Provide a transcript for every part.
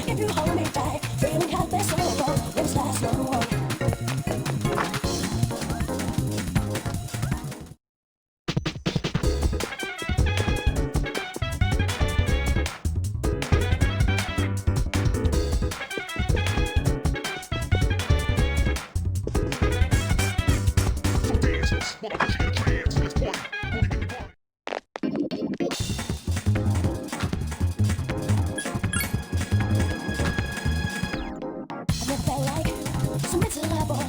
If you hold me tight, feeling helpless, so long, let's last no more. Never felt like something to lie for.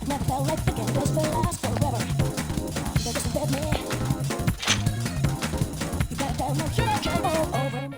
Never felt like thinking this will last forever. You just let me. You got down like you can't all over me.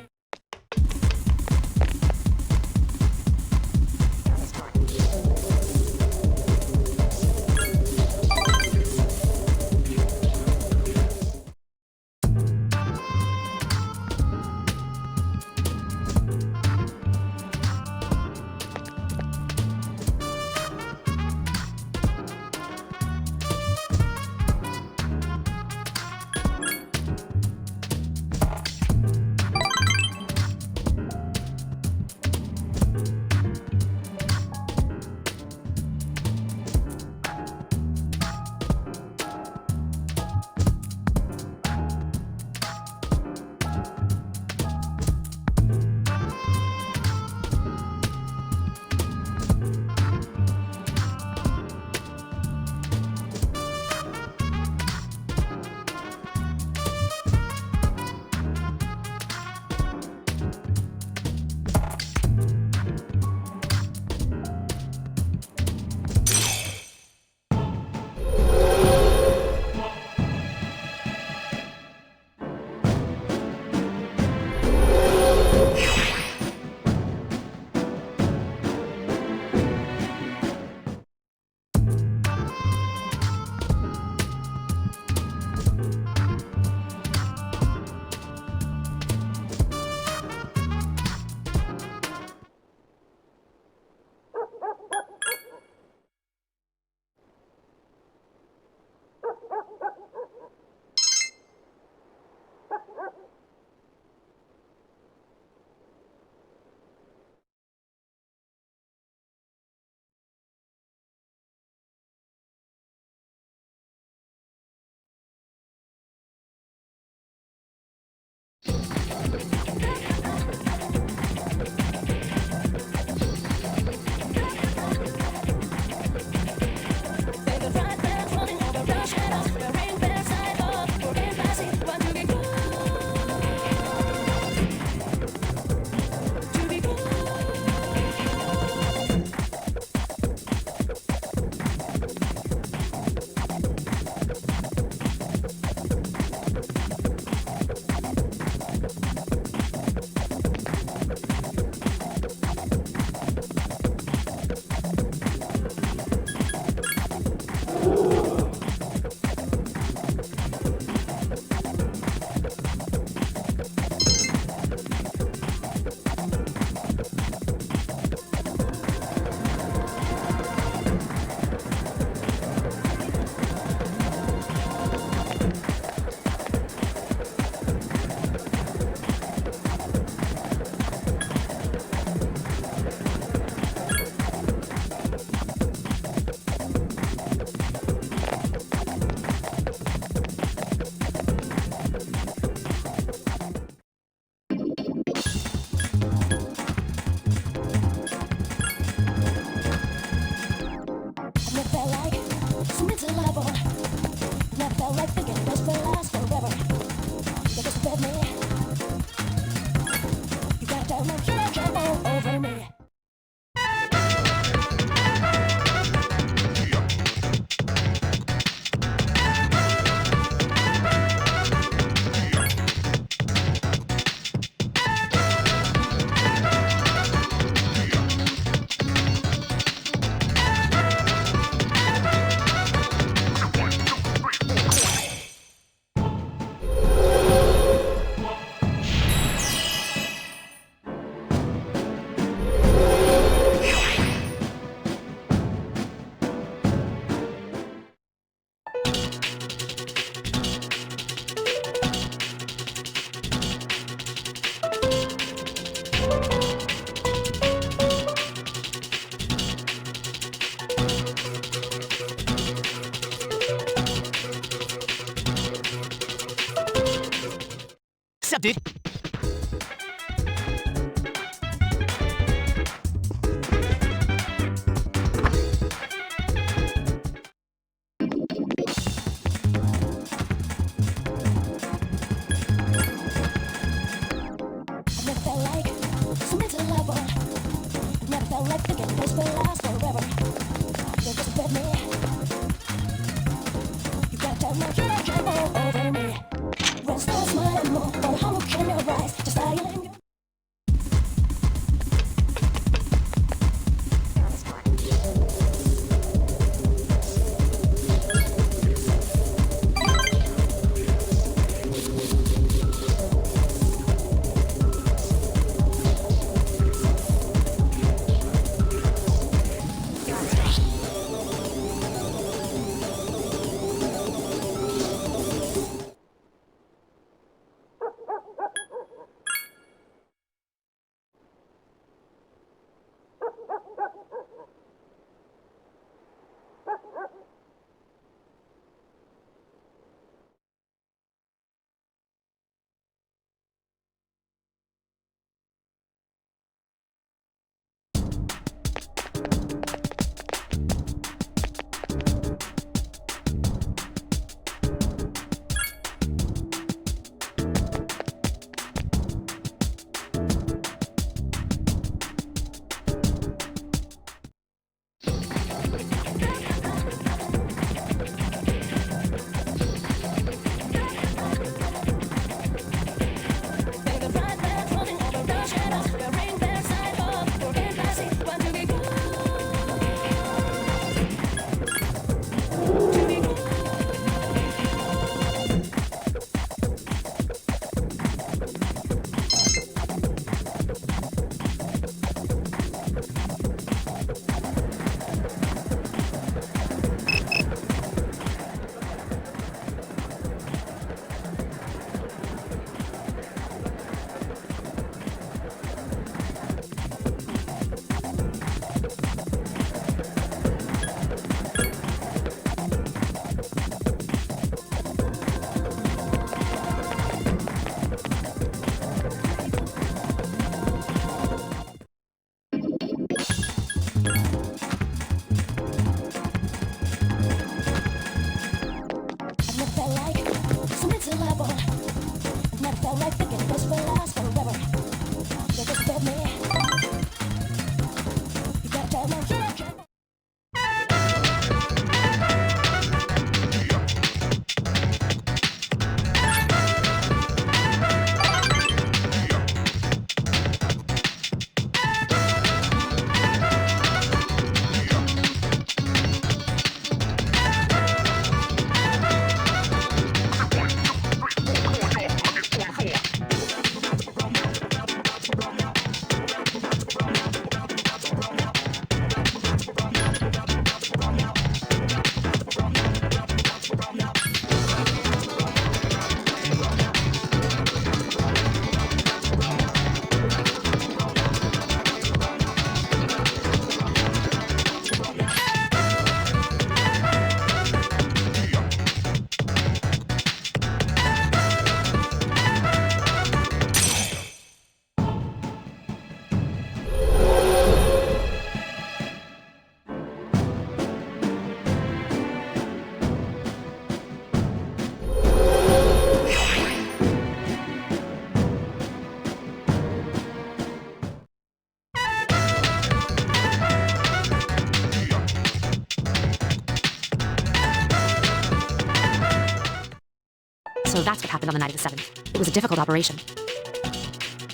So that's what happened on the night of the 7th. It was a difficult operation.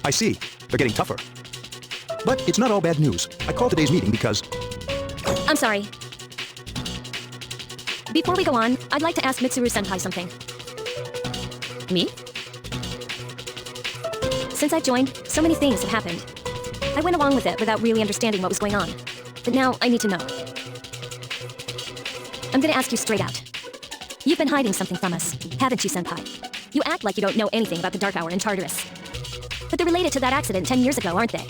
I see. They're getting tougher. But it's not all bad news. I called today's meeting because... I'm sorry. Before we go on, I'd like to ask Mitsuru-senpai something. Me? Since I've joined, so many things have happened. I went along with it without really understanding what was going on. But now I need to know. I'm gonna ask you straight out. You've been hiding something from us, haven't you, senpai? You act like you don't know anything about the Dark Hour in Tartarus. But they're related to that accident 10 years ago, aren't they?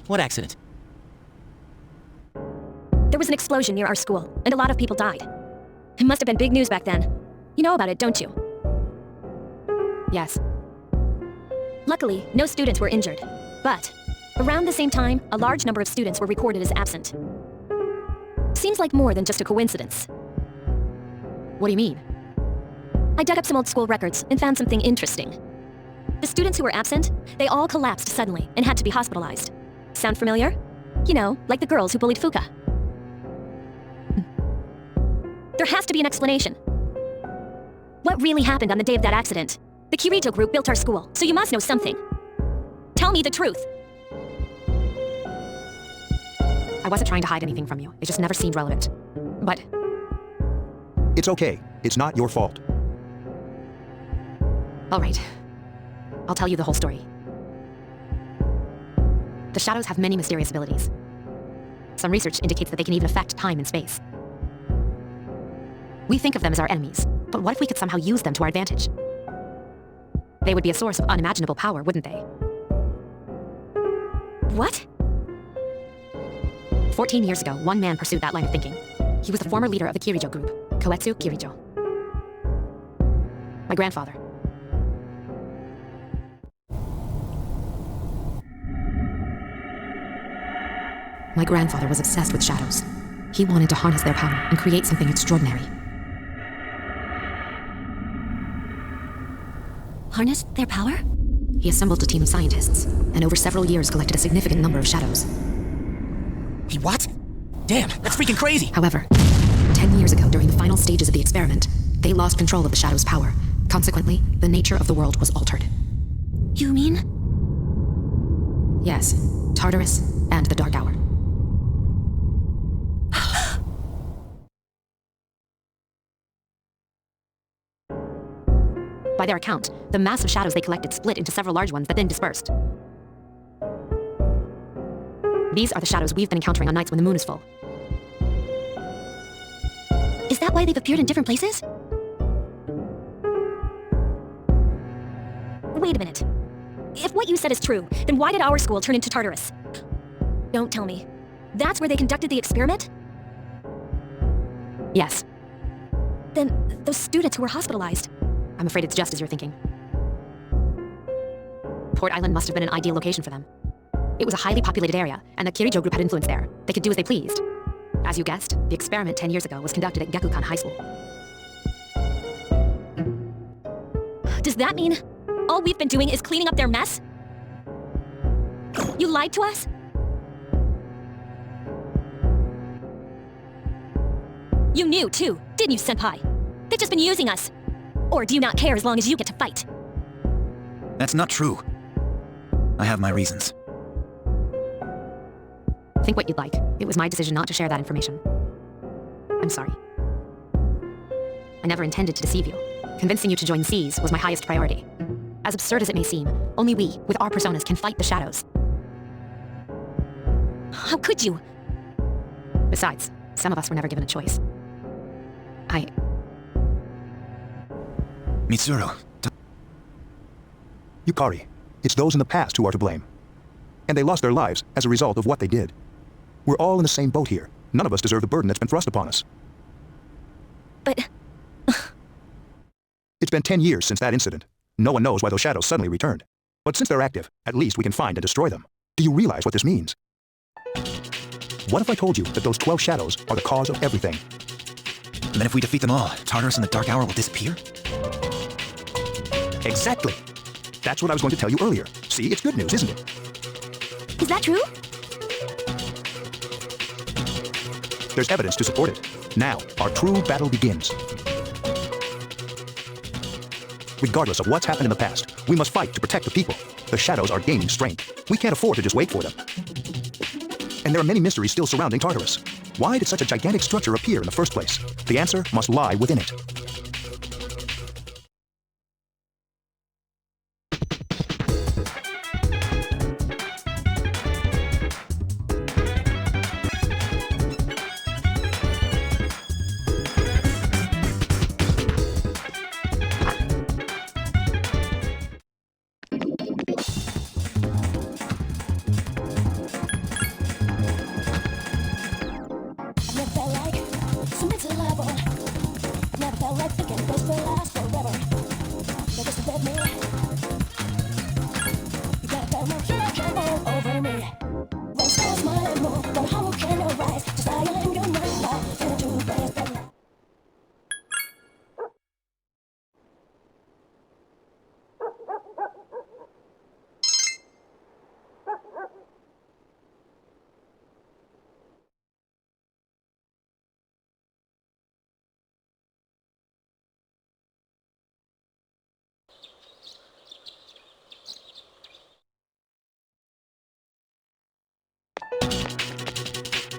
What accident? There was an explosion near our school, and a lot of people died. It must have been big news back then. You know about it, don't you? Yes. Luckily, no students were injured. But, around the same time, a large number of students were recorded as absent. Seems like more than just a coincidence. What do you mean? I dug up some old school records and found something interesting. The students who were absent, they all collapsed suddenly and had to be hospitalized. Sound familiar? You know, like the girls who bullied Fuka. There has to be an explanation. What really happened on the day of that accident? The Kirito group built our school, so you must know something. Tell me the truth. I wasn't trying to hide anything from you. It just never seemed relevant. But... It's okay. It's not your fault. all right. I'll tell you the whole story. The shadows have many mysterious abilities. Some research indicates that they can even affect time and space. We think of them as our enemies, but what if we could somehow use them to our advantage? They would be a source of unimaginable power, wouldn't they? What? 14 years ago, one man pursued that line of thinking. He was the former leader of the Kirijo group, Koetsu Kirijo. My grandfather. My grandfather was obsessed with shadows. He wanted to harness their power and create something extraordinary. Harness their power? He assembled a team of scientists, and over several years collected a significant number of shadows. He what? Damn, that's freaking crazy! However, 10 years ago, during the final stages of the experiment, they lost control of the shadow's power. Consequently, the nature of the world was altered. You mean? Yes, Tartarus and the Dark Hour. By their account, the mass of shadows they collected split into several large ones that then dispersed. These are the shadows we've been encountering on nights when the moon is full. Is that why they've appeared in different places? Wait a minute. If what you said is true, then why did our school turn into Tartarus? Don't tell me. That's where they conducted the experiment? Yes. Then those students who were hospitalized. I'm afraid it's just as you're thinking. Port Island must have been an ideal location for them. It was a highly populated area, and the Kirijo group had influence there. They could do as they pleased. As you guessed, the experiment 10 years ago was conducted at Gekukan High School. Does that mean all we've been doing is cleaning up their mess? You lied to us? You knew too, didn't you, senpai? They've just been using us. Or do you not care as long as you get to fight? That's not true. I have my reasons. Think what you'd like. It was my decision not to share that information. I'm sorry. I never intended to deceive you. Convincing you to join C's was my highest priority. As absurd as it may seem, only we, with our personas, can fight the shadows. How could you? Besides, some of us were never given a choice. Mitsuru. Yukari, it's those in the past who are to blame. And they lost their lives as a result of what they did. We're all in the same boat here. None of us deserve the burden that's been thrust upon us. But... It's been 10 years since that incident. No one knows why those shadows suddenly returned. But since they're active, at least we can find and destroy them. Do you realize what this means? What if I told you that those 12 shadows are the cause of everything? And then if we defeat them all, Tartarus and the Dark Hour will disappear? Exactly. That's what I was going to tell you earlier. See, it's good news, isn't it? Is that true? There's evidence to support it. Now, our true battle begins. Regardless of what's happened in the past, we must fight to protect the people. The shadows are gaining strength. We can't afford to just wait for them. And there are many mysteries still surrounding Tartarus. Why did such a gigantic structure appear in the first place? The answer must lie within it. I've never felt like something's alive. Never felt like the game goes will last forever. But this is with me. You gotta feel my heart all over me. When stars smile and move, but how can you rise? Just I am your mind now. Into best of life.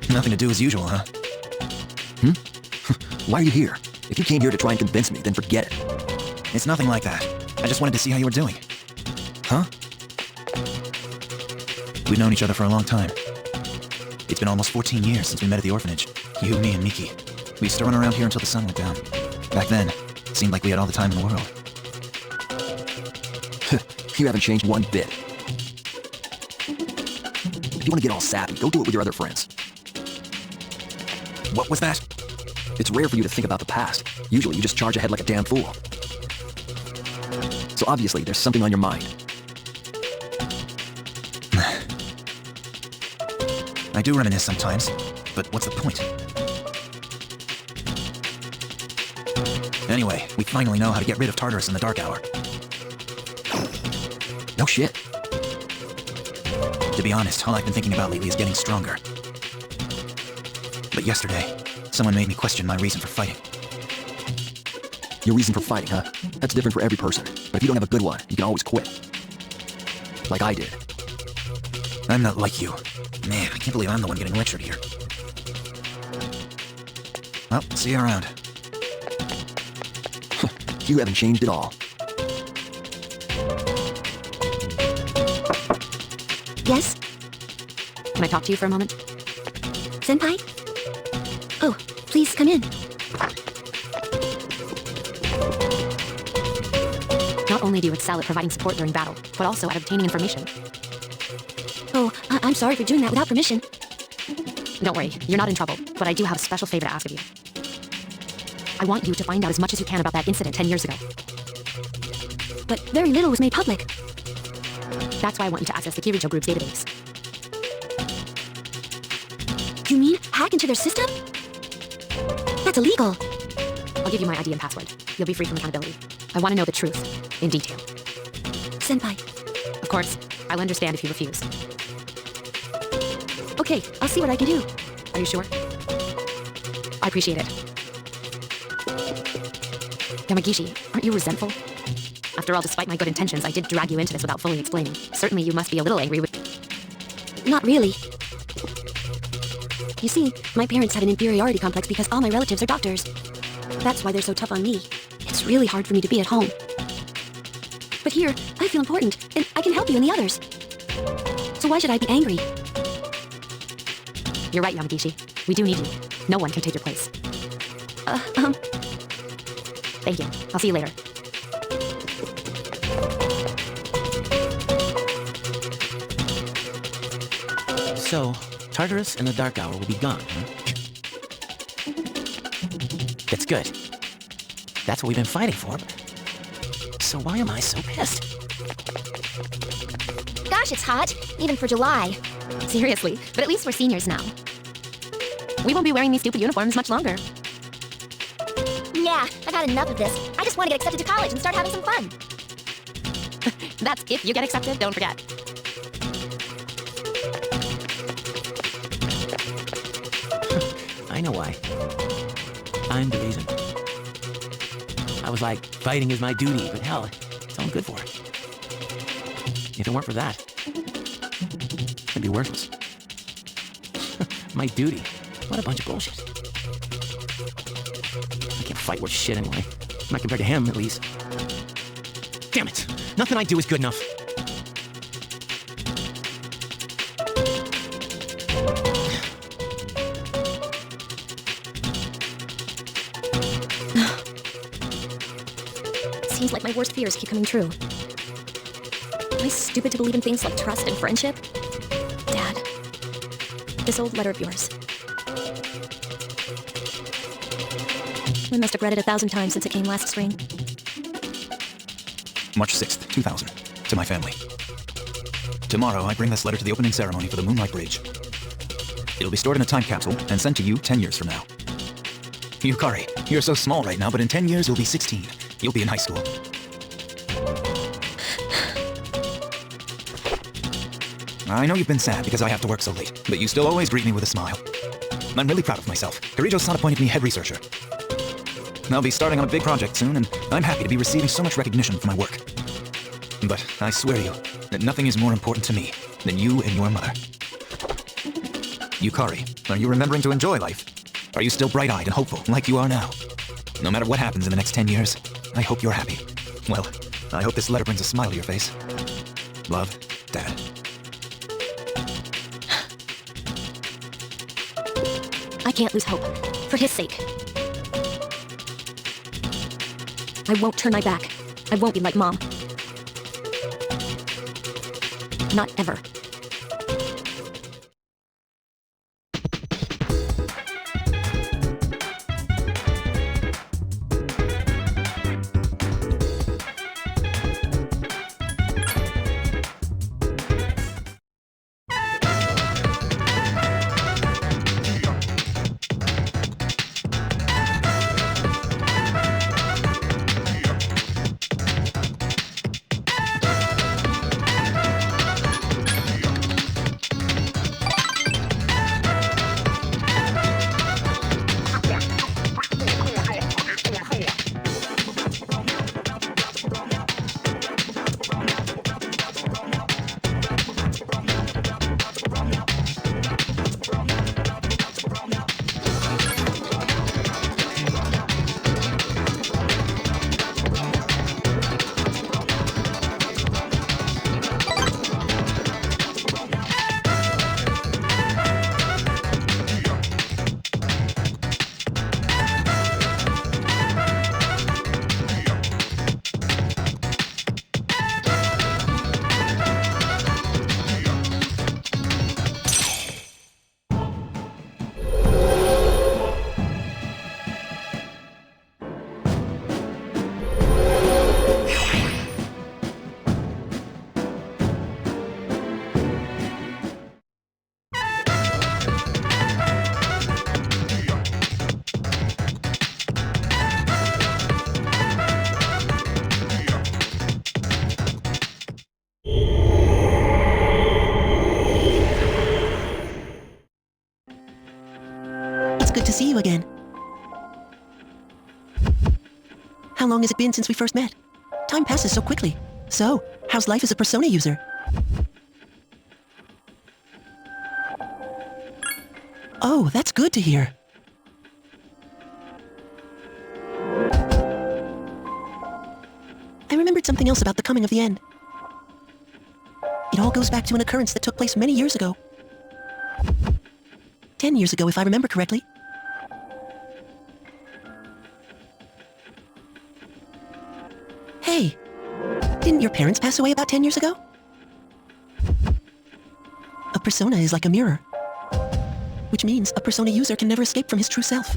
Nothing to do as usual, huh? Why are you here? If you came here to try and convince me, then forget it. It's nothing like that. I just wanted to see how you were doing. Huh? We've known each other for a long time. It's been almost 14 years since we met at the orphanage. You, me, and Miki. We used to run around here until the sun went down. Back then, it seemed like we had all the time in the world. You haven't changed one bit. If you want to get all sappy, go do it with your other friends. What was that? It's rare for you to think about the past. Usually you just charge ahead like a damn fool. So obviously there's something on your mind. I do reminisce sometimes, but what's the point? Anyway, we finally know how to get rid of Tartarus in the dark hour. No shit. To be honest, all I've been thinking about lately is getting stronger. But yesterday, someone made me question my reason for fighting. Your reason for fighting, huh? That's different for every person. But if you don't have a good one, you can always quit. Like I did. I'm not like you. Man, I can't believe I'm the one getting lectured here. Well, see you around. You haven't changed at all. Yes? Can I talk to you for a moment? Senpai? Oh, please come in. Not only do you excel at providing support during battle, but also at obtaining information. Oh, I'm sorry for doing that without permission. Don't worry, you're not in trouble, but I do have a special favor to ask of you. I want you to find out as much as you can about that incident 10 years ago. But very little was made public. That's why I want you to access the Kirito Group's database. You mean hack into their system? That's illegal. I'll give you my ID and password. You'll be free from accountability. I want to know the truth, in detail. Senpai. Of course, I'll understand if you refuse. Okay, I'll see what I can do. Are you sure? I appreciate it. Yamagishi, aren't you resentful? After all, despite my good intentions, I did drag you into this without fully explaining. Certainly you must be a little angry with... Not really. You see, my parents have an inferiority complex because all my relatives are doctors. That's why they're so tough on me. It's really hard for me to be at home. But here, I feel important, and I can help you and the others. So why should I be angry? You're right, Yamagishi. We do need you. No one can take your place. Thank you. I'll see you later. So, Tartarus and the Dark Hour will be gone, huh? That's good. That's what we've been fighting for. So why am I so pissed? Gosh, it's hot, even for July. Seriously, but at least we're seniors now. We won't be wearing these stupid uniforms much longer. Yeah, I've had enough of this. I just want to get accepted to college and start having some fun. That's if you get accepted, don't forget. I know why. I'm the reason. I was like Fighting is my duty, but hell, it's all I'm good for. If it weren't for that, I'd be worthless. My duty? What a bunch of bullshit. I can't fight worth shit anyway. Not compared to him, at least. Damn it! Nothing I do is good enough. Seems like my worst fears keep coming true. Am I stupid to believe in things like trust and friendship? Dad, this old letter of yours. I must have read it 1,000 times since it came last spring. March 6th, 2000. To my family. Tomorrow, I bring this letter to the opening ceremony for the Moonlight Bridge. It'll be stored in a time capsule and sent to you 10 years from now. Yukari, you're so small right now, but in 10 years you'll be 16. You'll be in high school. I know you've been sad because I have to work so late, but you still always greet me with a smile. I'm really proud of myself. Kirijo-san appointed me head researcher. I'll be starting on a big project soon, and I'm happy to be receiving so much recognition for my work. But I swear to you that nothing is more important to me than you and your mother. Yukari, are you remembering to enjoy life? Are you still bright-eyed and hopeful like you are now? No matter what happens in the next 10 years, I hope you're happy. Well, I hope this letter brings a smile to your face. Love, Dad. I can't lose hope. For his sake. I won't turn my back. I won't be like Mom. Not ever. It's good to see you again. How long has it been since we first met? Time passes so quickly. So, how's life as a Persona user? Oh, that's good to hear. I remembered something else about the coming of the end. It all goes back to an occurrence that took place many years ago. 10 years ago, if I remember correctly. Hey, didn't your parents pass away about 10 years ago? A persona is like a mirror, which means a persona user can never escape from his true self.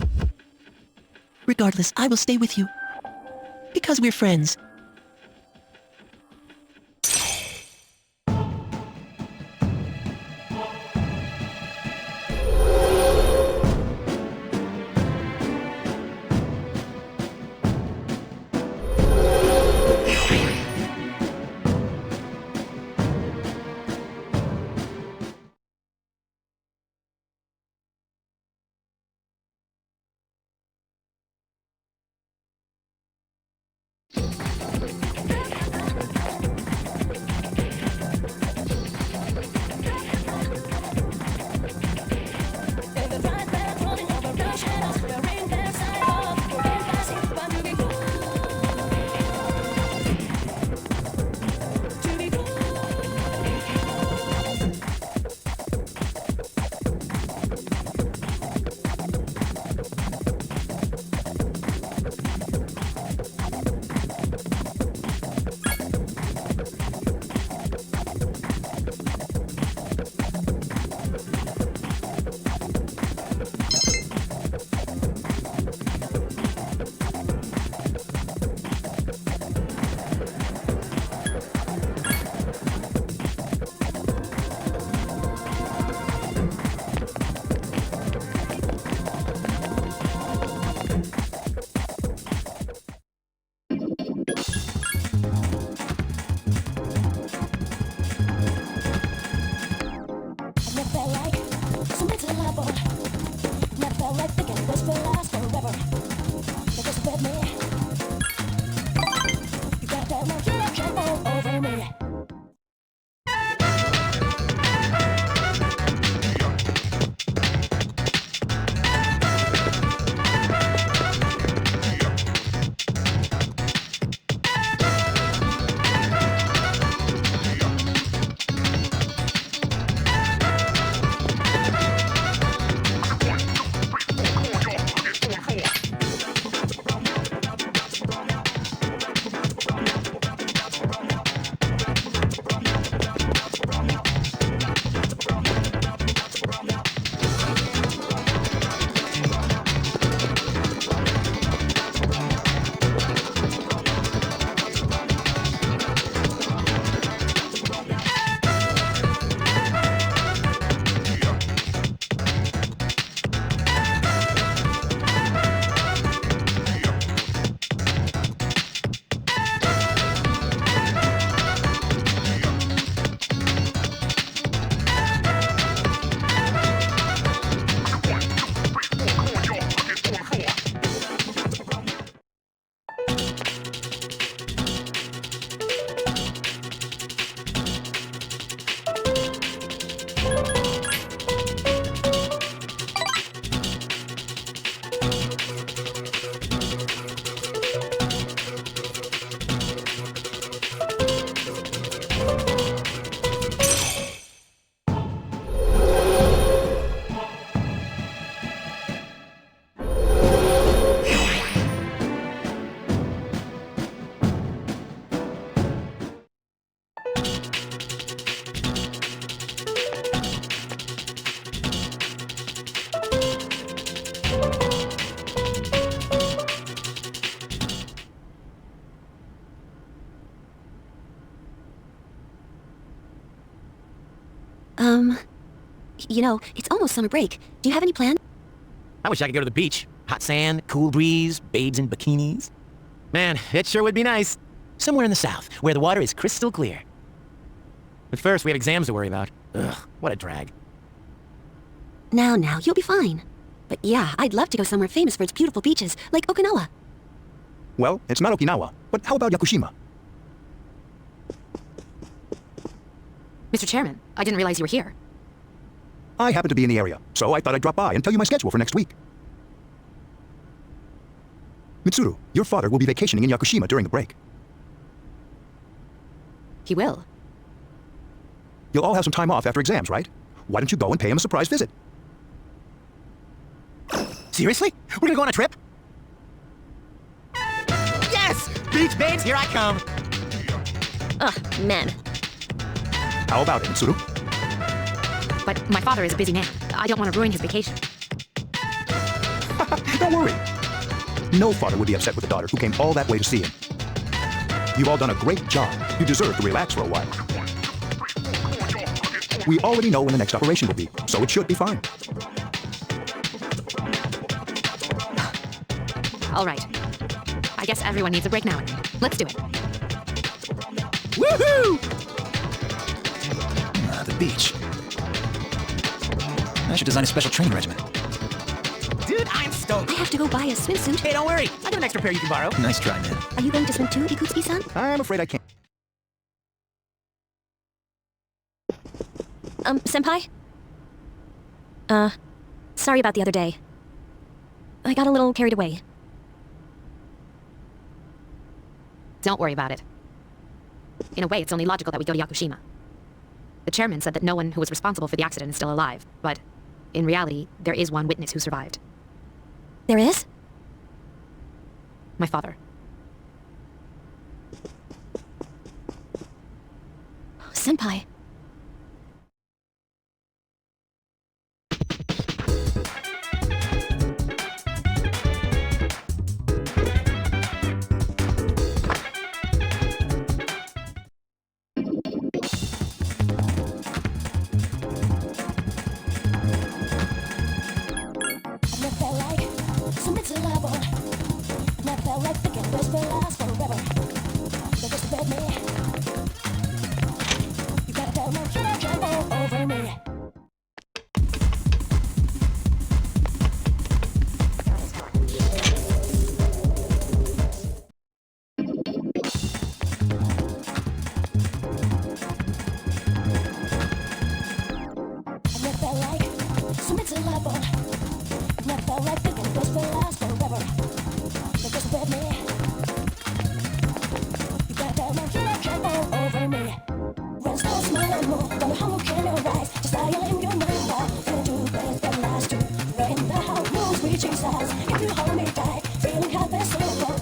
Regardless, I will stay with you, because we're friends. Never felt like something to live on. Never felt like thinking this will last forever. But this with me. You got that monkey that can all over me. You know, it's almost summer break. Do you have any plans? I wish I could go to the beach. Hot sand, cool breeze, babes in bikinis. Man, it sure would be nice. Somewhere in the south, where the water is crystal clear. But first, we have exams to worry about. Ugh, what a drag. Now, you'll be fine. But yeah, I'd love to go somewhere famous for its beautiful beaches, like Okinawa. Well, it's not Okinawa, but how about Yakushima? Mr. Chairman, I didn't realize you were here. I happen to be in the area, so I thought I'd drop by and tell you my schedule for next week. Mitsuru, your father will be vacationing in Yakushima during the break. He will. You'll all have some time off after exams, right? Why don't you go and pay him a surprise visit? Seriously? We're gonna go on a trip? Yes! Beach babes, here I come! Ugh, men. How about it, Mitsuru? But my father is a busy man. I don't want to ruin his vacation. Don't worry. No father would be upset with a daughter who came all that way to see him. You've all done a great job. You deserve to relax for a while. We already know when the next operation will be, so it should be fine. All right. I guess everyone needs a break now. Let's do it. Woohoo! The beach. I should design a special training regimen. Dude, I'm stoked. I have to go buy a swimsuit. Hey, don't worry. I got an extra pair you can borrow. Nice try, man. Are you going to swim too, Ikutsuki-san? I'm afraid I can't. Senpai? Sorry about the other day. I got a little carried away. Don't worry about it. In a way, it's only logical that we go to Yakushima. The chairman said that no one who was responsible for the accident is still alive, but in reality, there is one witness who survived. There is? My father. Senpai. size. If you hold me tight, feeling happy, simple.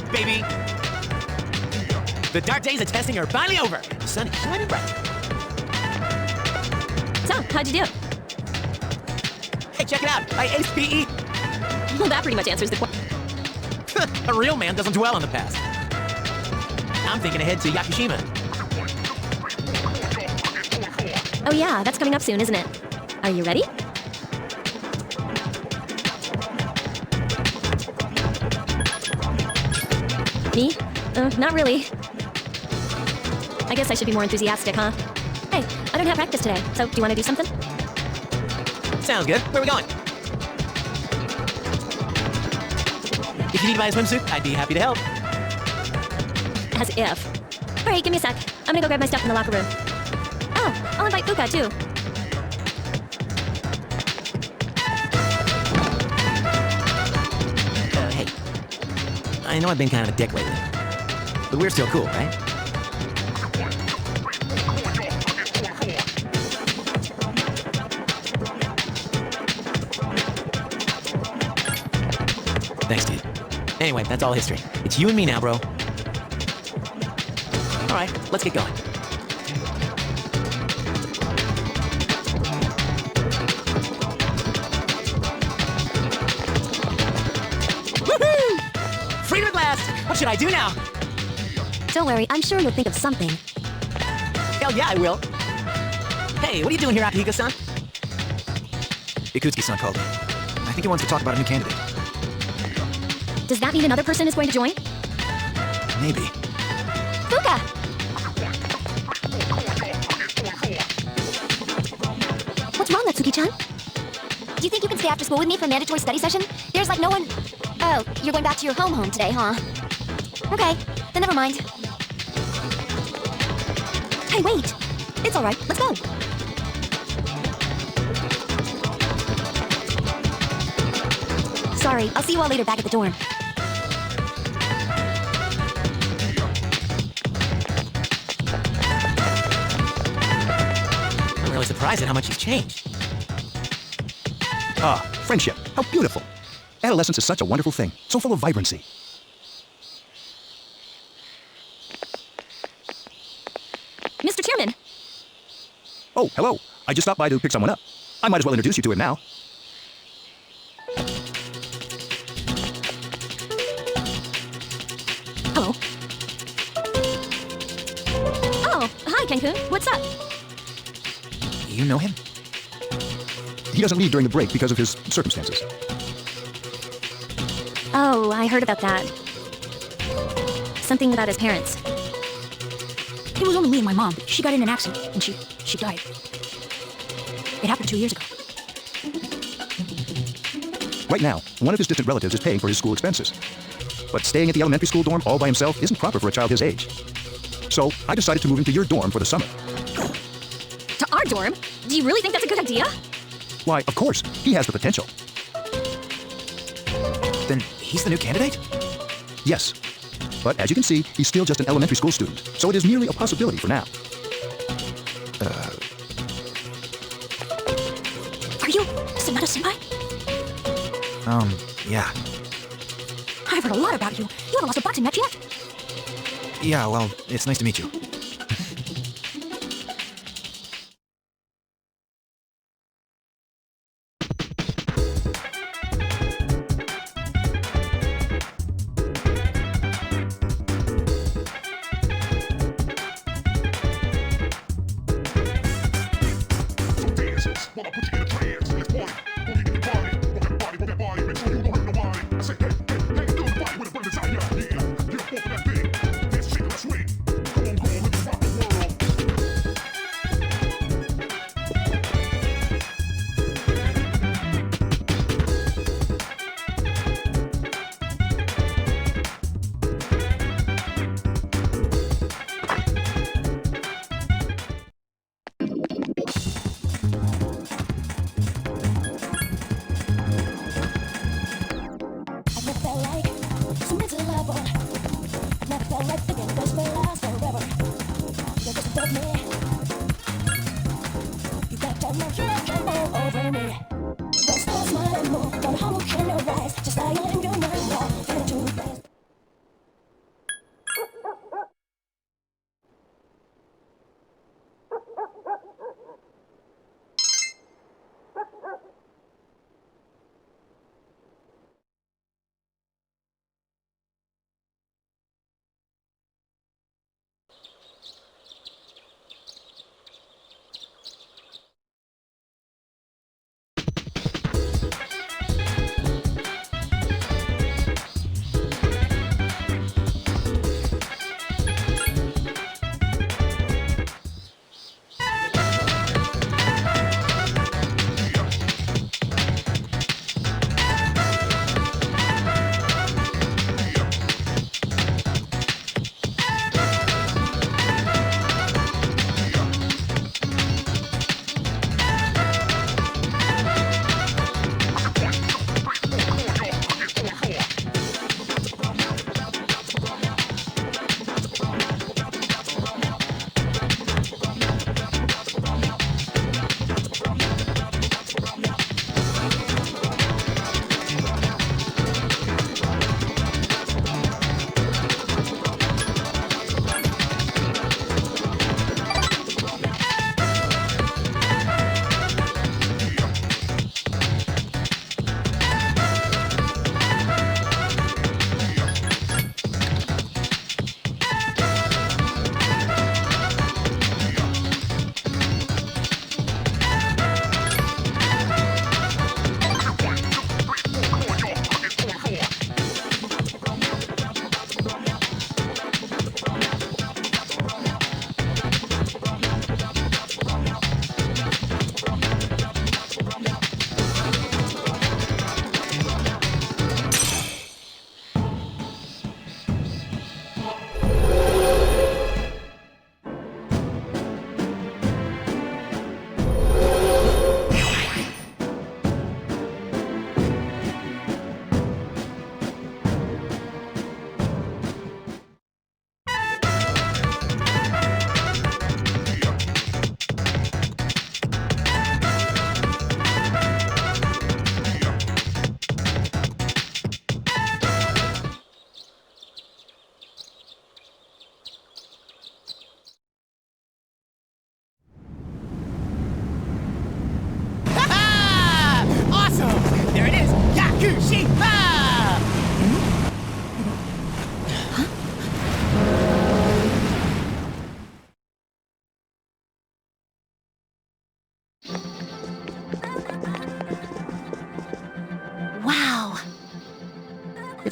Baby! The dark days of testing are finally over. The sun is shining bright. So, how'd you do? Hey, check it out. I aced PE. Well, that pretty much answers the question. A real man doesn't dwell on the past. I'm thinking ahead to Yakushima. Oh yeah, that's coming up soon, isn't it? Are you ready? Me? Not really. I guess I should be more enthusiastic, huh? Hey, I don't have practice today, so do you want to do something? Sounds good. Where are we going? If you need to buy a swimsuit, I'd be happy to help. As if. All right, give me a sec. I'm gonna go grab my stuff in the locker room. Oh, I'll invite Fuka, too. Hey. I know I've been kind of a dick lately. But we're still cool, right? Thanks, dude. Anyway, that's all history. It's you and me now, bro. All right, let's get going. Woohoo! Freedom at last! What should I do now? Don't worry, I'm sure you'll think of something. Hell yeah, I will. Hey, what are you doing here, Akihiko-san? Ikutsuki-san called me. I think he wants to talk about a new candidate. Does that mean another person is going to join? Maybe. Fuka! What's wrong, Natsuki-chan? Do you think you can stay after school with me for a mandatory study session? There's like no one... Oh, you're going back to your home today, huh? Okay, then never mind. Hey, wait! It's all right, let's go! Sorry, I'll see you all later back at the dorm. surprised at how much he's changed. Ah, friendship. How beautiful. Adolescence is such a wonderful thing, so full of vibrancy. Mr. Chairman! Oh, hello. I just stopped by to pick someone up. I might as well introduce you to him now. Hello. Oh, hi, Cancun. What's up? You know him? He doesn't leave during the break because of his circumstances. Oh, I heard about that. Something about his parents. It was only me and my mom. She got in an accident, and she died. It happened 2 years ago. Right now, one of his distant relatives is paying for his school expenses. But staying at the elementary school dorm all by himself isn't proper for a child his age. So I decided to move him to your dorm for the summer. To our dorm? Do you really think that's a good idea? Why, of course, he has the potential. Then he's the new candidate? Yes. But as you can see, he's still just an elementary school student, so it is merely a possibility for now. Are you Sonata-senpai? Yeah. I've heard a lot about you. You haven't lost a boxing match yet. Yeah, well, it's nice to meet you. Wanna put you in a trance, let's party. Boogie in your body, rock that body, make sure you don't hurt nobody. I say, hey, hey, hey, do the body with a burn desire, yeah. You're for that thing, let's shake it, let's swing. Come on, let's rock the world. I never felt like some mental level. Never felt like thinking this will last forever. You're just above me. You got to know you come over me. Don't stop smiling more. Don't know how can you rise. Just I am your mind. Now, feeling too fast.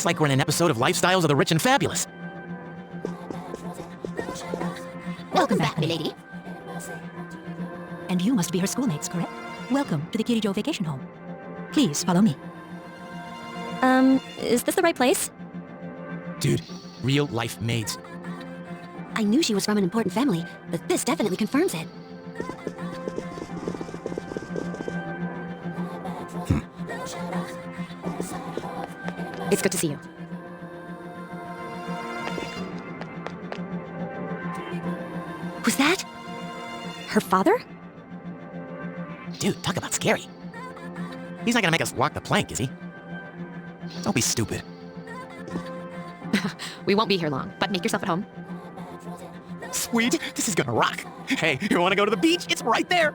It's like we're in an episode of Lifestyles of the Rich and Fabulous. Welcome back, milady. And you must be her schoolmates, correct? Welcome to the Kirijo Vacation Home. Please follow me. Is this the right place? Dude, real life maids. I knew she was from an important family, but this definitely confirms it. It's good to see you. Was that? Her father? Dude, talk about scary. He's not gonna make us walk the plank, is he? Don't be stupid. We won't be here long, but make yourself at home. Sweet, this is gonna rock. Hey, you wanna go to the beach? It's right there.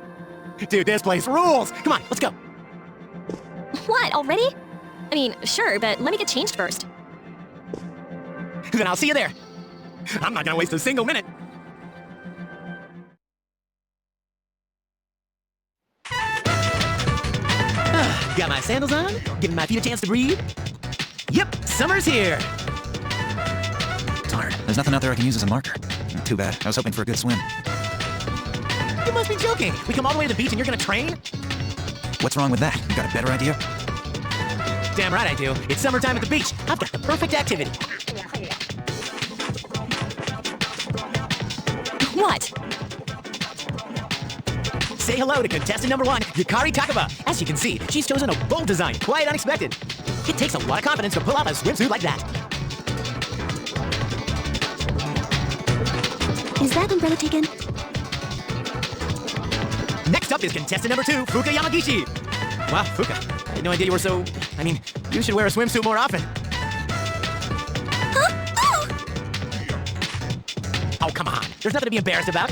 Dude, this place rules. Come on, let's go. What, already? I mean, sure, but let me get changed first. Then I'll see you there. I'm not gonna waste a single minute. Got my sandals on, giving my feet a chance to breathe. Yep, summer's here. Darn, there's nothing out there I can use as a marker. Too bad. I was hoping for a good swim. You must be joking. We come all the way to the beach and you're gonna train? What's wrong with that? You got a better idea? Damn right I do. It's summertime at the beach. I've got the perfect activity. What? Say hello to contestant number 1, Yukari Takaba. As you can see, she's chosen a bold design, quite unexpected. It takes a lot of confidence to pull off a swimsuit like that. Is that umbrella taken? Next up is contestant number 2, Fuka Yamagishi. Wow, Fuka, I had no idea you were so... I mean, you should wear a swimsuit more often. Oh, come on. There's nothing to be embarrassed about.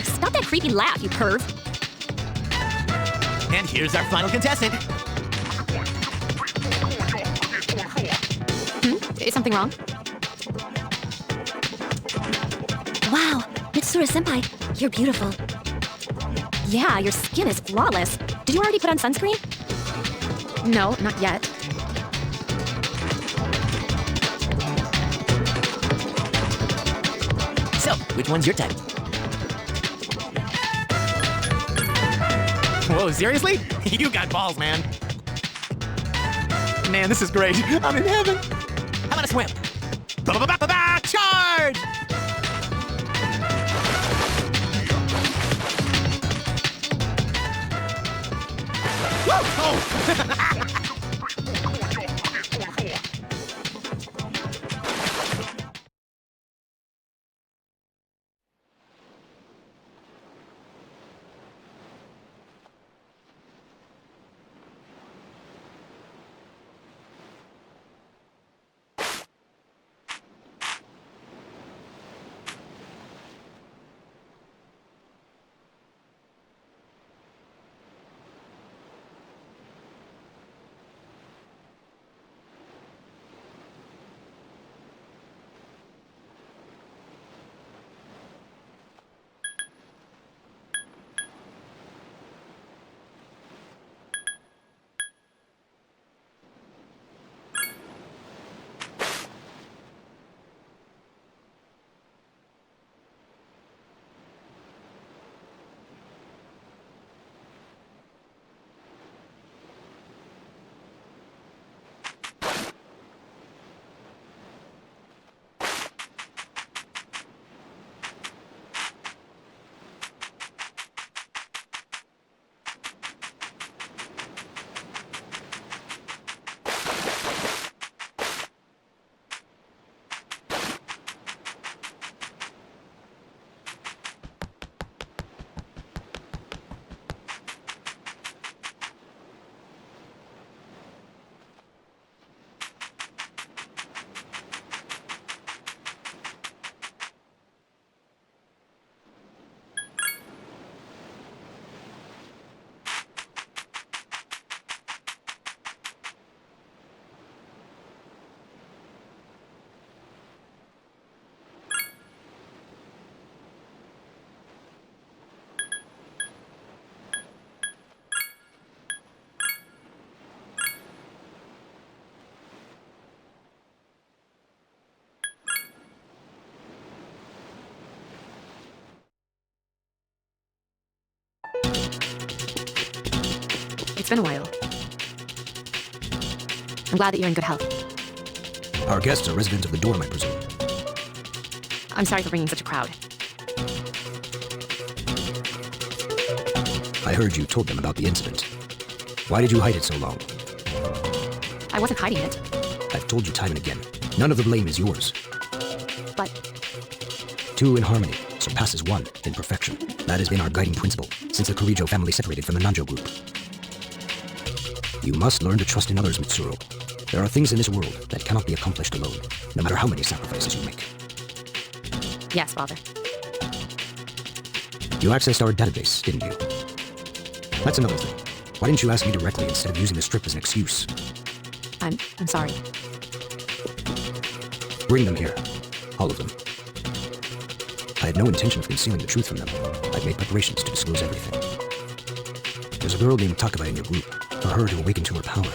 Stop that creepy laugh, you perv. And here's our final contestant. Is something wrong? Wow, Mitsuru-senpai, you're beautiful. Yeah, your skin is flawless. Did you already put on sunscreen? No, not yet. So, which one's your type? Whoa, seriously? You got balls, man. Man, this is great. I'm in heaven. How about a swim? Ba-ba-ba-ba-ba! Charge! Woo! Oh! It's been a while. I'm glad that you're in good health. Our guests are residents of the dorm, I presume. I'm sorry for bringing such a crowd. I heard you told them about the incident. Why did you hide it so long? I wasn't hiding it, I've told you time and again. None of the blame is yours. but Two in harmony surpasses one in perfection. That has been our guiding principle since the Kirijo family separated from the Nanjo group. You must learn to trust in others, Mitsuru. There are things in this world that cannot be accomplished alone, no matter how many sacrifices you make. yes, Father. You accessed our database, didn't you? That's another thing. Why didn't you ask me directly instead of using the strip as an excuse? I'm sorry. Bring them here. All of them. I had no intention of concealing the truth from them. I've made preparations to disclose everything. There's a girl named Takaba in your group. For her to awaken to her power,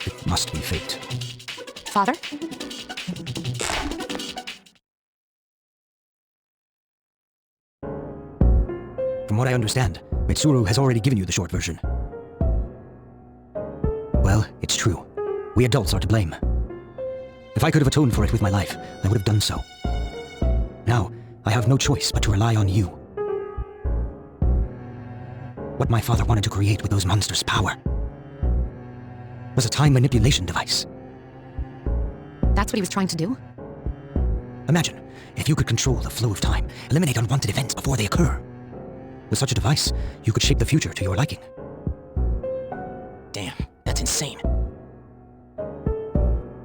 it must be fate. Father? From what I understand, Mitsuru has already given you the short version. Well, it's true. We adults are to blame. If I could have atoned for it with my life, I would have done so. Now, I have no choice but to rely on you. What my father wanted to create with those monsters' power was a time manipulation device. That's what he was trying to do? Imagine if you could control the flow of time, eliminate unwanted events before they occur. With such a device, you could shape the future to your liking. Damn, that's insane.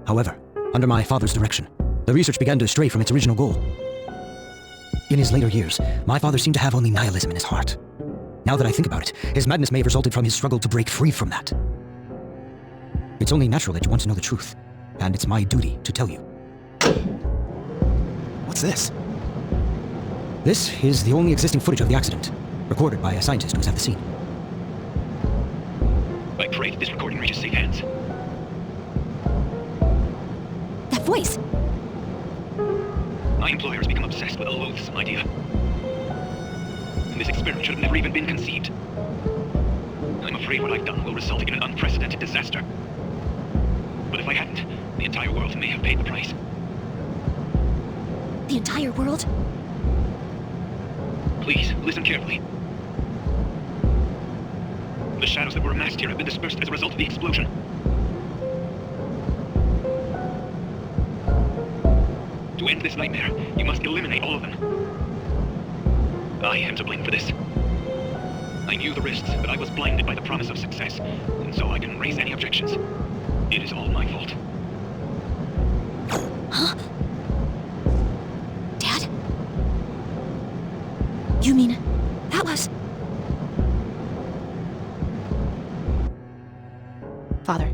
However, under my father's direction, the research began to stray from its original goal. In his later years, my father seemed to have only nihilism in his heart. Now that I think about it, his madness may have resulted from his struggle to break free from that. It's only natural that you want to know the truth, and it's my duty to tell you. What's this? This is the only existing footage of the accident, recorded by a scientist who was at the scene. I pray that this recording reaches safe hands. That voice! My employer has become obsessed with a loathsome idea. And this experiment should have never even been conceived. I'm afraid what I've done will result in an unprecedented disaster. But if I hadn't, the entire world may have paid the price. The entire world? Please, listen carefully. The shadows that were amassed here have been dispersed as a result of the explosion. To end this nightmare, you must eliminate all of them. I am to blame for this. I knew the risks, but I was blinded by the promise of success, and so I didn't raise any objections. It is all my fault. Huh? Dad? You mean that was... Father.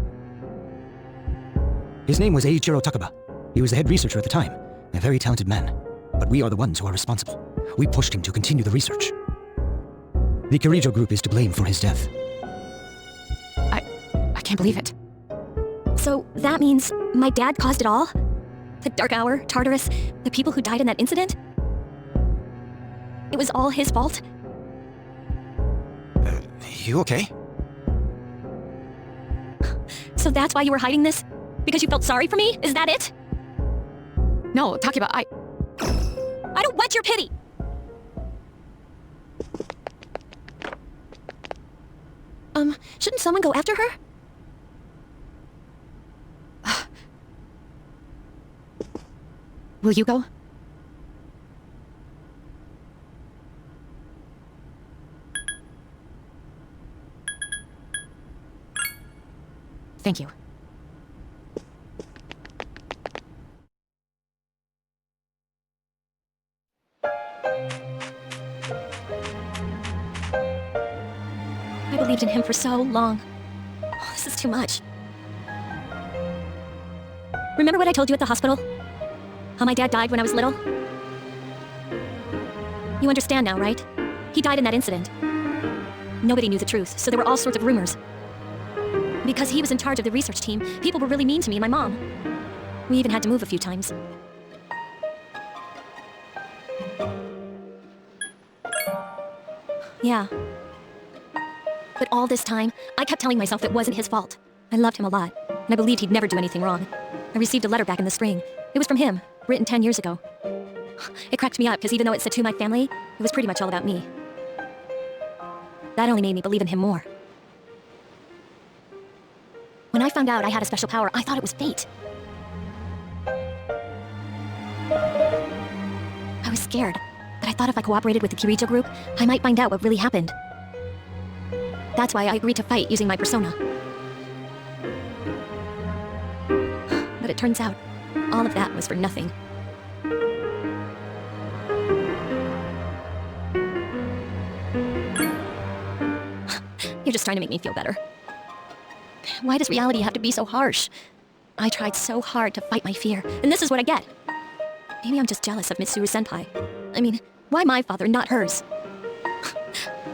His name was Eiichiro Takaba. He was the head researcher at the time, a very talented man. But we are the ones who are responsible. We pushed him to continue the research. The Kirijo group is to blame for his death. I can't believe it. So that means my dad caused it all? The Dark Hour, Tartarus, the people who died in that incident? It was all his fault? You okay? So that's why you were hiding this? Because you felt sorry for me? Is that it? No, Takeba, I don't want your pity! Shouldn't someone go after her? Will you go? Thank you. I believed in him for so long. Oh, this is too much. Remember what I told you at the hospital? How my dad died when I was little? You understand now, right? He died in that incident. Nobody knew the truth, so there were all sorts of rumors. Because he was in charge of the research team, people were really mean to me and my mom. We even had to move a few times. Yeah. But all this time, I kept telling myself it wasn't his fault. I loved him a lot, and I believed he'd never do anything wrong. I received a letter back in the spring. It was from him, written 10 years ago. It cracked me up, because even though it said to my family, it was pretty much all about me. That only made me believe in him more. When I found out I had a special power, I thought it was fate. I was scared, but I thought if I cooperated with the Kirito group, I might find out what really happened. That's why I agreed to fight using my persona. But it turns out, all of that was for nothing. You're just trying to make me feel better. Why does reality have to be so harsh? I tried so hard to fight my fear, and this is what I get. Maybe I'm just jealous of Mitsuru-senpai. I mean, why my father, not hers?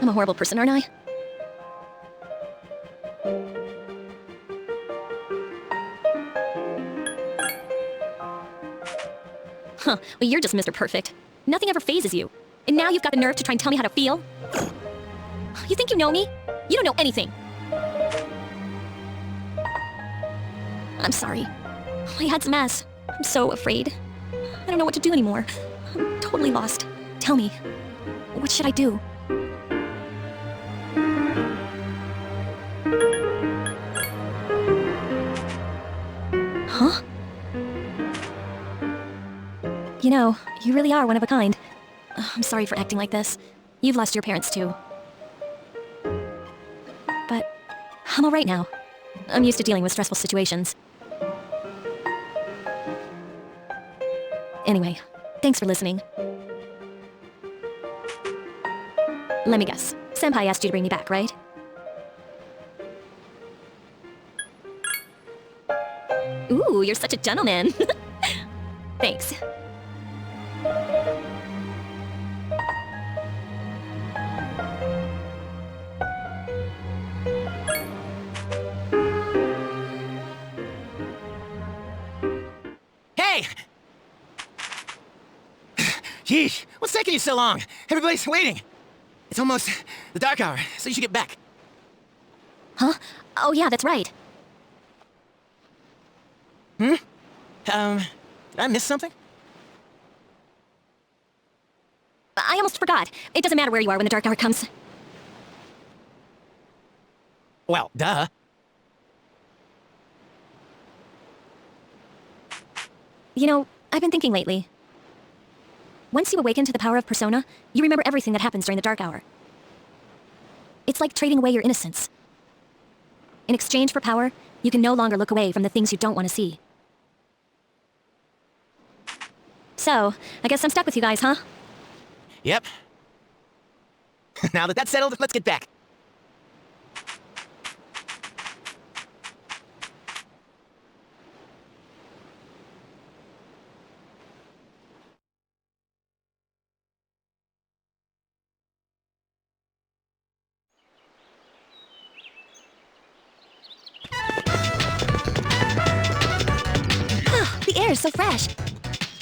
I'm a horrible person, aren't I? Huh, well you're just Mr. Perfect. Nothing ever phases you. And now you've got the nerve to try and tell me how to feel? You think you know me? You don't know anything. I'm sorry. I had some ass. I'm so afraid. I don't know what to do anymore. I'm totally lost. Tell me, what should I do? Huh? You know, you really are one of a kind. I'm sorry for acting like this. You've lost your parents too. But I'm all right now. I'm used to dealing with stressful situations. Anyway, thanks for listening. Let me guess. Senpai asked you to bring me back, right? Ooh, you're such a gentleman. Thanks. Hey! Yeesh, what's taking you so long? Everybody's waiting. It's almost the dark hour, so you should get back. Huh? Oh yeah, that's right. Did I miss something? I almost forgot. It doesn't matter where you are when the dark hour comes. Well, duh. You know, I've been thinking lately. Once you awaken to the power of persona, you remember everything that happens during the dark hour. It's like trading away your innocence. In exchange for power, you can no longer look away from the things you don't want to see. So, I guess I'm stuck with you guys, huh? Yep. Now that that's settled, let's get back. The air is so fresh.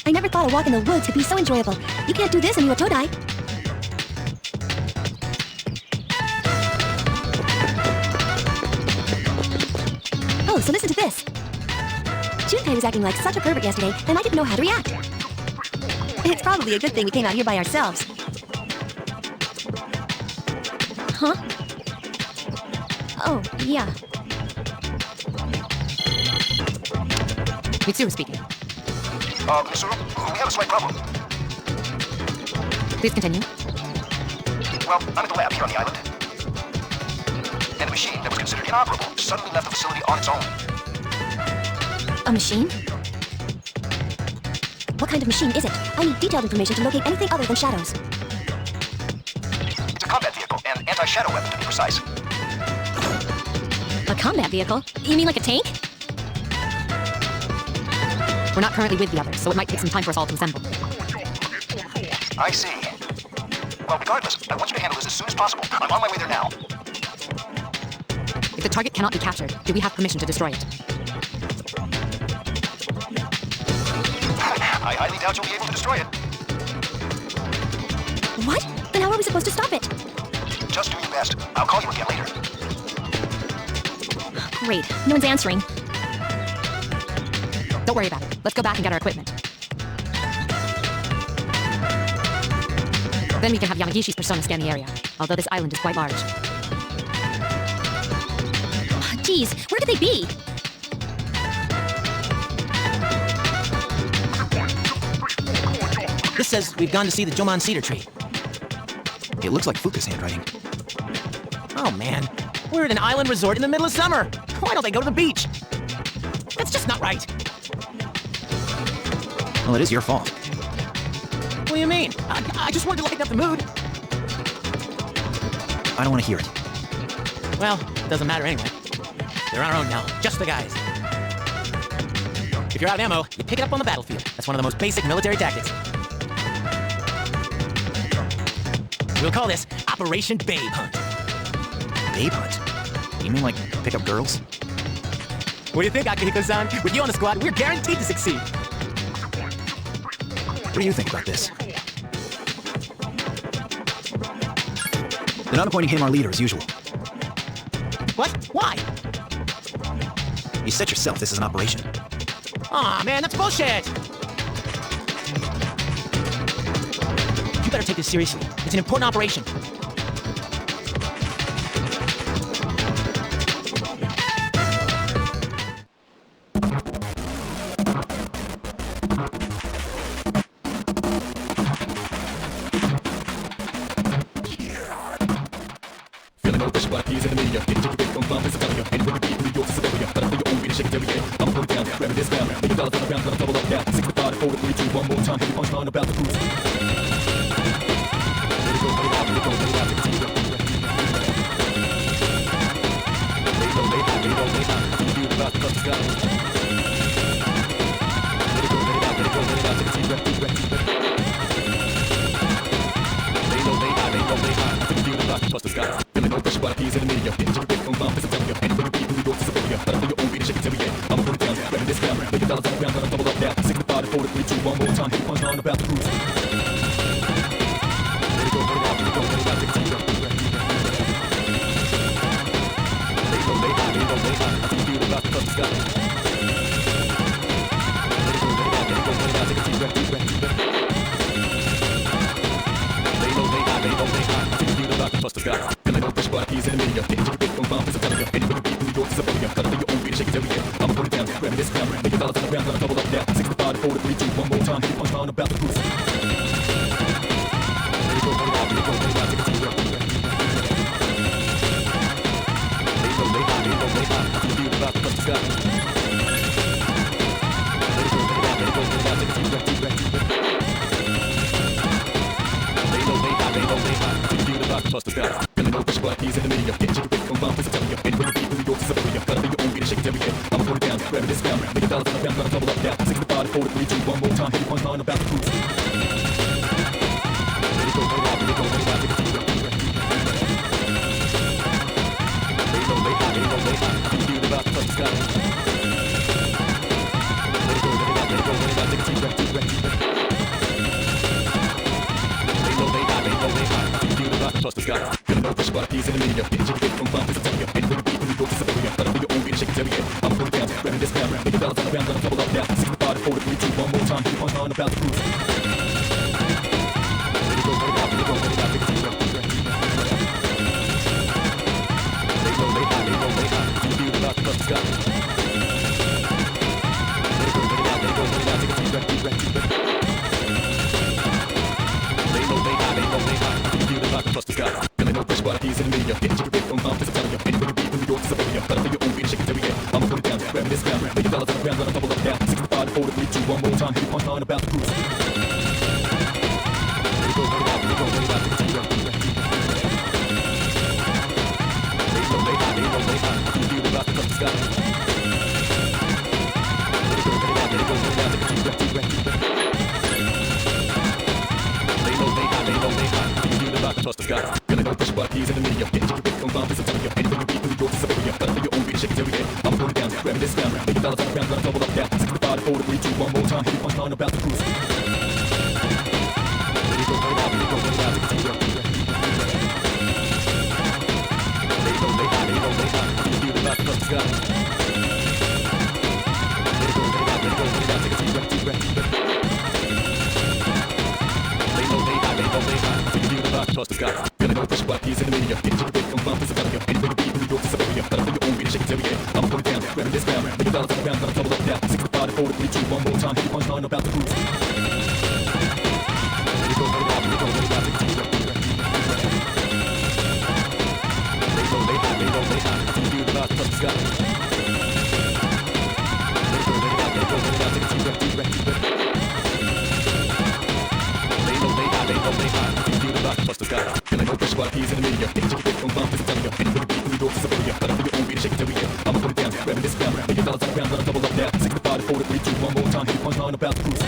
I never thought a walk in the woods could be so enjoyable. You can't do this in Iwatodai. Oh, so listen to this. Junpei was acting like such a pervert yesterday, and I didn't know how to react. It's probably a good thing we came out here by ourselves. Huh? Oh, yeah. Mitsuru speaking. Mitsuru, we have a slight problem. Please continue. Well, I'm at the lab here on the island. And a machine that was considered inoperable suddenly left the facility on its own. A machine? What kind of machine is it? I need detailed information to locate anything other than shadows. It's a combat vehicle, an anti-shadow weapon to be precise. A combat vehicle? You mean like a tank? We're not currently with the others, so it might take some time for us all to assemble. I see. Well, regardless, I want you to handle this as soon as possible. I'm on my way there now. If the target cannot be captured, do we have permission to destroy it? I highly doubt you'll be able to destroy it. What? Then how are we supposed to stop it? Just do your best. I'll call you again later. Great. No one's answering. Don't worry about it. Let's go back and get our equipment. Then we can have Yamagishi's persona scan the area, although this island is quite large. Geez, where could they be? This says we've gone to see the Jomon cedar tree. It looks like Fuka's handwriting. Oh man, we're at an island resort in the middle of summer. Why don't they go to the beach? That's just not right. Well, it is your fault. What do you mean? I just wanted to lighten up the mood. I don't want to hear it. Well, it doesn't matter anyway. They're on our own now, just the guys. If you're out of ammo, you pick it up on the battlefield. That's one of the most basic military tactics. We'll call this Operation Babe Hunt. Babe hunt? You mean like pick up girls? What do you think, Akihiko-san? With you on the squad, we're guaranteed to succeed. What do you think about this? Then I'm appointing him our leader as usual. What? Why? You said yourself this is an operation. Aw, man, that's bullshit! You better take this seriously. It's an important operation. Toss the sky. Feeling no pressure, but he's in the media. Getting to the big, come bump, it's a failure. Getting to the beat, from New York to Siberia. But I feel your own beat, shake it every day. I'ma put it down, grabbing this ground. Make a dollar on the ground, gonna double up now. 65 to 4 to 3, 2, 1 more time. Hit the punchline about the cruise. Touch the sky. Bust the sky. Feeling no pressure, but he's in the media. Getting to the big, come bump, it's a failure. Getting to the beat, from New York to Siberia. But I feel your own beat, shake it every day. I'ma put it down, grabbing this ground. Make a dollar on the ground, gonna double up now. 65 to 4 to 3, 2, 1 more time. Hit the punchline about the cruise.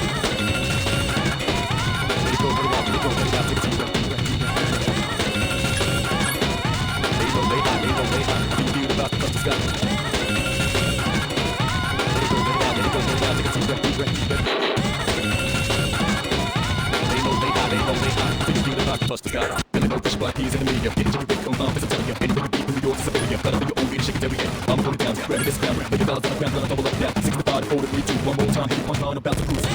Bust the sky. Feeling no pressure, but he's in the media. Getting to the big, come bump, it's a failure. Getting to the beat, from New York to Siberia. But I feel your own beat, shake it every day. I'ma put it down, grabbing this ground. Make a dollar on the ground, gonna double up now. 65 to 4 to 3, 2, 1 more time. Hit the punchline about the cruise.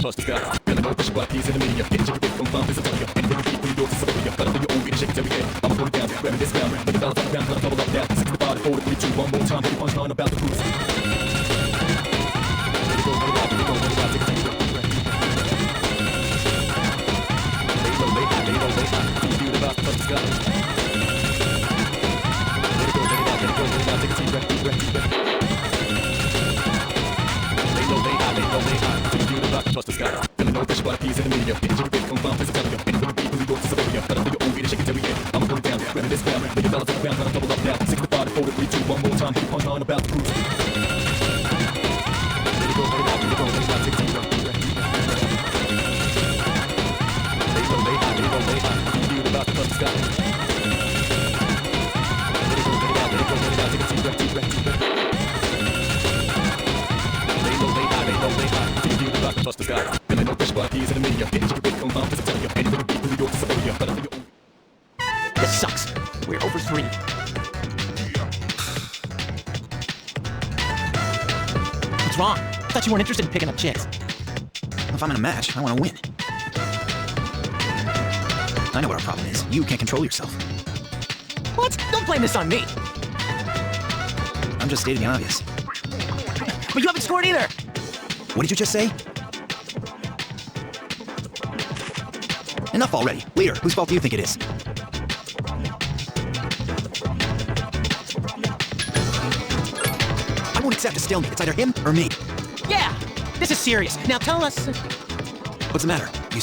Bust the sky. Feeling no pressure, but he's in the media. Getting to the big, come bump, it's a failure. Getting to the beat, from New York to Siberia. But I feel your own beat, shake it every day. I'ma put it down, grabbing this ground. Make a dollar on the ground, gonna double up now. 65 to 4 to 3, 2, 1 more time. Hit the punchline about the cruise. Touch the sky. Bust the sky. Feeling no pressure, but he's in the media. Getting to the big, come bump, it's a failure. Getting to the beat, from New York to Siberia. But I feel your own beat, shake it every day. I'ma put it down, grabbing this ground. Make a dollar on the ground, gonna double up now. 65 to 4 to 3, 2, 1 more time. Hit the punchline about the cruise. Touch the sky. Toss the sky. Feeling no pressure, but he's in the media. Getting to the big, come bump, it's a failure. Getting to the beat, from New York to Siberia. But I feel your own. This sucks. We're over 3. What's wrong? I thought you weren't interested in picking up chicks. If I'm in a match, I want to win. I know what our problem is. You can't control yourself. What? Don't blame this on me. I'm just stating the obvious. But you haven't scored either. What did you just say? Enough already. Leader, whose fault do you think it is? I won't accept a stalemate. It's either him or me. Yeah, this is serious. Now tell us. What's the matter? You